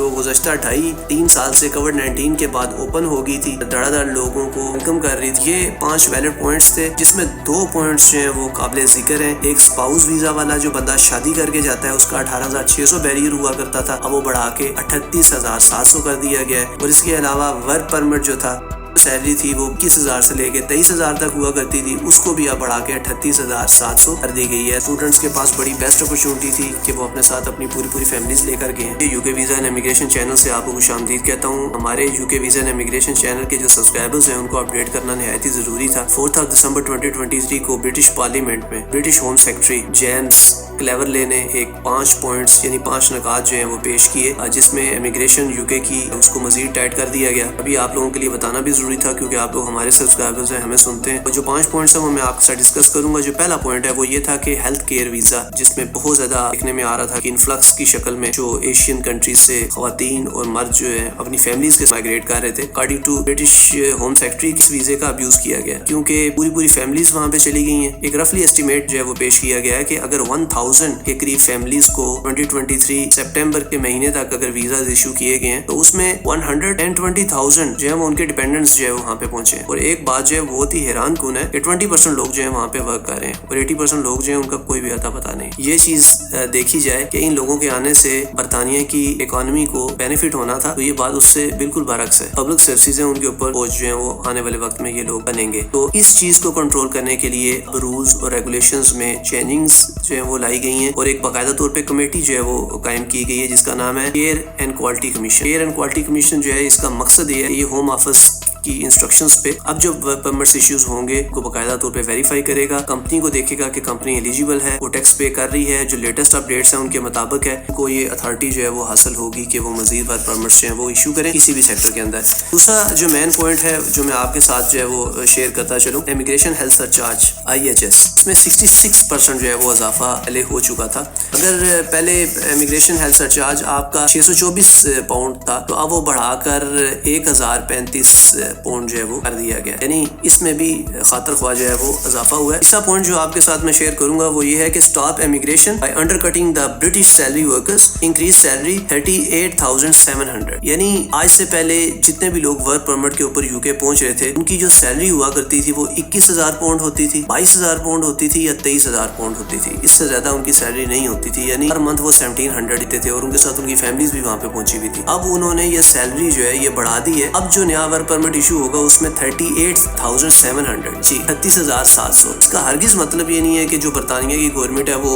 जो गुज़श्ता 2.5-3 साल से कोविड-19 के बाद ओपन हो गई थी, धड़ाधड़ लोगों को वेलकम कर रही थी। ये 5 वैलिड पॉइंट्स थे, जिसमें 2 पॉइंट्स जो हैं वो काबिल ज़िक्र हैं। एक स्पाउस वीज़ा वाला, जो बंदा शादी करके जाता है उसका 18,600 बैरियर हुआ करता था, अब वो बढ़ा के 38,700 कर दिया गया है। और इसके अलावा वर्क परमिट जो था, सैलरी थी वो 21,000 से लेके 23,000 तक हुआ करती थी, उसको भी अब बढ़ा के 38,700 कर दी गई है। स्टूडेंट्स के पास बड़ी बेस्ट अपॉर्चुनिटी थी कि वो अपने साथ अपनी पूरी फैमिलीज लेकर गए हैं। UK visa and immigration channel से आपको खुशामदीद कहता हूँ। हमारे UK visa and immigration channel के जो सब्सक्राइबर्स हैं उनको अपडेट करना नहायत ही ज़रूरी था। 4 दिसंबर 2023 को ब्रिटिश पार्लियामेंट में ब्रिटिश होम सेक्रेटरी जेम्स क्लेवरले ने एक 5 पॉइंट्स यानी 5 नकात जो हैं वो पेश किए, जिसमें इमिग्रेशन यूके की उसको मजीद टाइट कर दिया गया। अभी आप लोगों के लिए बताना भी ज़रूरी था क्योंकि आप लोग हमारे सब्सक्राइबर्स हैं, हमें सुनते हैं। और जो 5 पॉइंट्स हैं वो मैं आपके साथ डिस्कस करूंगा। जो पहला पॉइंट है वो ये था कि हेल्थ केयर वीज़ा, जिसमें बहुत ज़्यादा देखने में आ रहा था कि इन्फ्लक्स की शक्ल में जो एशियन कंट्रीज से ख़वातीन और मर्द जो है अपनी फैमिलीज के माइग्रेट कर रहे थे। According to British home secretary इस वीज़े का अब्यूज़ किया गया क्योंकि पूरी फैमिलीज वहाँ पे चली गई हैं। एक रफली एस्टिमेट जो है वो पेश किया गया है कि अगर 1000 के करीब फैमिलीज को 2023 सितंबर के महीने तक अगर वीजा इशू किए गए हैं तो उसमें 120,000 जो है वो उनके डिपेंडेंट्स जो है वहाँ पे पहुंचे। और एक बात जो है बहुत ही हैरान कुन है कि 20% लोग जो है वहाँ पे वर्क कर रहे हैं और 80% लोग जो है उनका कोई भी अता पता नहीं। ये चीज देखी जाए कि इन लोगों के आने से बरतानिया की इकोनॉमी को बेनिफिट होना था, तो ये बात उससे बिल्कुल बरक्स है। पब्लिक सर्विसेज है उनके ऊपर बोझ जो है वो आने वाले वक्त में ये लोग बनेंगे। तो इस चीज को कंट्रोल करने के लिए रूल्स और रेगुलेशंस में चेंजिंग्स जो है वो लाई गई हैं और एक बाकायदा तौर पे कमेटी जो है वो कायम की गई है जिसका नाम है care and quality commission. Care and quality commission जो है इसका मकसद ये है, ये होम ऑफिस की इंस्ट्रक्शंस पे अब जो वर्क परमिट्स इश्यूज होंगे को बाकायदा तौर पे वेरीफाई करेगा, कंपनी को देखेगा कि कंपनी एलिजिबल है, वो टैक्स पे कर रही है, जो लेटेस्ट अपडेट्स हैं उनके मुताबिक है, को ये अथॉरिटी जो है वो हासिल होगी कि वो मजीद वर्क परमिट्स जो है वो इशू करें किसी भी सेक्टर के अंदर। दूसरा जो मेन पॉइंट है जो मैं आपके साथ जो है वो शेयर करता चलूँ, इमिग्रेशन हेल्थ सरचार्ज IHS, इसमें 66% जो है वो इजाफा पहले हो चुका था। अगर पहले इमिग्रेशन हेल्थ सरचार्ज आपका 624 पाउंड था तो अब वो बढ़ाकर 1035 पॉइंट जो है वो कर दिया गया, यानी इसमें भी खातर ख्वाह जो है वो इजाफा हुआ है। तीसरा पॉइंट जो आपके साथ मैं शेयर करूंगा वो ये है कि stop immigration by undercutting the British salary workers, increase salary 38,700। यानी आज से पहले जितने भी लोग वर्क परमिट के ऊपर यूके पहुंच रहे थे उनकी जो सैलरी हुआ करती थी वो 21,000 पाउंड होती थी, 22,000 पाउंड होती थी या 23,000 पाउंड होती थी, इससे ज्यादा उनकी सैलरी नहीं होती थी। यानी हर मंथ वो 1700 देते थे और उनके साथ उनकी फैमिलीज भी वहाँ पे पहुंची हुई थी। अब उन्होंने ये सैलरी जो है ये बढ़ा दी है। अब जो नया वर्क परमिट इशू होगा उसमें 38,700 जी 38,700। इसका हरगिज मतलब ये नहीं है कि जो बरतानिया की गवर्नमेंट है वो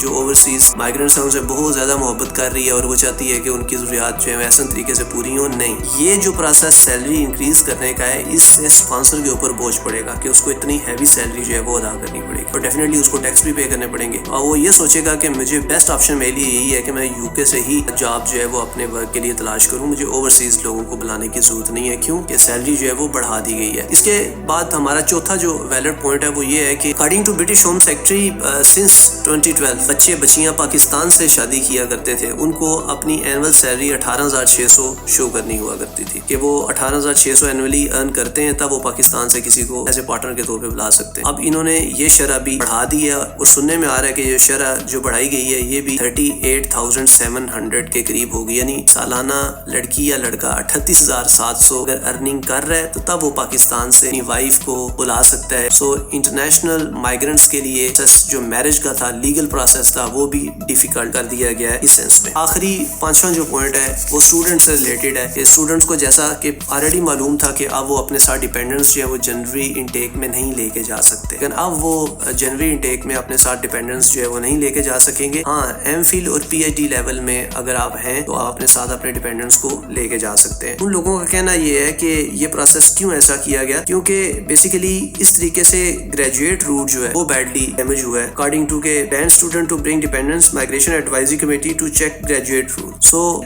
जो ओवरसीज माइग्रेंट्स हैं उनसे बहुत ज्यादा मोहब्बत कर रही है और वो चाहती है कि उनकी जरूरियात जो है वैसे तरीके से पूरी हो। नहीं, ये जो प्रोसेस सैलरी इंक्रीज करने का है इससे स्पॉन्सर के ऊपर बोझ पड़ेगा कि उसको इतनी हैवी सैलरी जो है वो अदा करनी पड़ेगी और डेफिनेटली उसको टैक्स भी पे करने पड़ेंगे। और वो ये सोचेगा कि मुझे बेस्ट ऑप्शन मेरे लिए यही है कि मैं यूके से ही जॉब जो है वो अपने वर्क के लिए तलाश करूँ, मुझे ओवरसीज लोगों को बुलाने की जरूरत नहीं है। क्यों कि सैलरी जो है वो बढ़ा दी गई है। इसके बाद हमारा चौथा जो वैलिड पॉइंट है वो ये है कि according to British home secretary since 2012 बच्चे बच्चियां पाकिस्तान से शादी किया करते थे, उनको अपनी एनुअल सैलरी 18,600 शो करनी हुआ करती थी कि वो 18,600 एनुअली अर्न करते हैं, तब वो पाकिस्तान से किसी को ऐसे पार्टनर के तौर पे बुला सकते हैं। अब इन्होंने ये शरह भी बढ़ा दी है और सुनने में आ रहा है कि ये शरह जो बढ़ाई गई है ये भी 38,700 के करीब होगी। यानी सालाना लड़की या लड़का 38,700 अगर अर्निंग कर रहा है तो तब वो पाकिस्तान से अपनी वाइफ को बुला सकता है। सो इंटरनेशनल माइग्रेंट्स के लिए जो मैरिज का था लीगल प्रोसेस था वो भी डिफिकल्ट कर दिया गया है इस सेंस में। आखिरी पांचवा जो पॉइंट है वो स्टूडेंट्स से रिलेटेड है। स्टूडेंट्स को जैसा कि ऑलरेडी मालूम था कि अब वो अपने साथ डिपेंडेंट्स जो है वो जनवरी इनटेक में नहीं लेके जा सकते, लेकिन अब वो जनवरी इनटेक में अपने साथ डिपेंडेंट्स जो है वो नहीं लेके जा सकेंगे। हाँ, एमफिल और PhD लेवल में अगर आप हैं तो आप अपने साथ अपने डिपेंडेंट्स को लेके जा सकते हैं। उन लोगों का कहना ये है कि ये प्रोसेस क्यों ऐसा किया गया, क्योंकि बेसिकली इस तरीके से ग्रेजुएट रूट जो है वो बैडली डैमेज हुआ है। अकॉर्डिंग टू के ban student to bring dependents migration advisory committee to check graduate route.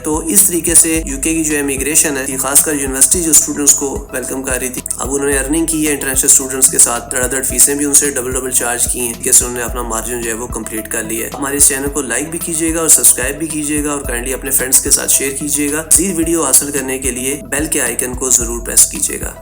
तो इस तरीके से यूके की जो इमिग्रेशन है, खासकर यूनिवर्सिटी जो स्टूडेंट्स को वेलकम कर रही थी, अब उन्होंने अर्निंग की है इंटरनेशनल स्टूडेंट्स के साथ, धड़ाधड़ फीसें भी उनसे डबल चार्ज की हैं, कि उन्होंने अपना मार्जिन जो है वो कंप्लीट कर लिया है। हमारे इस चैनल को लाइक भी कीजिएगा और सब्सक्राइब भी कीजिएगा और काइंडली अपने फ्रेंड्स के साथ शेयर कीजिएगा। मज़ीद वीडियो हासिल करने के लिए बेल के आइकन को जरूर प्रेस कीजिएगा।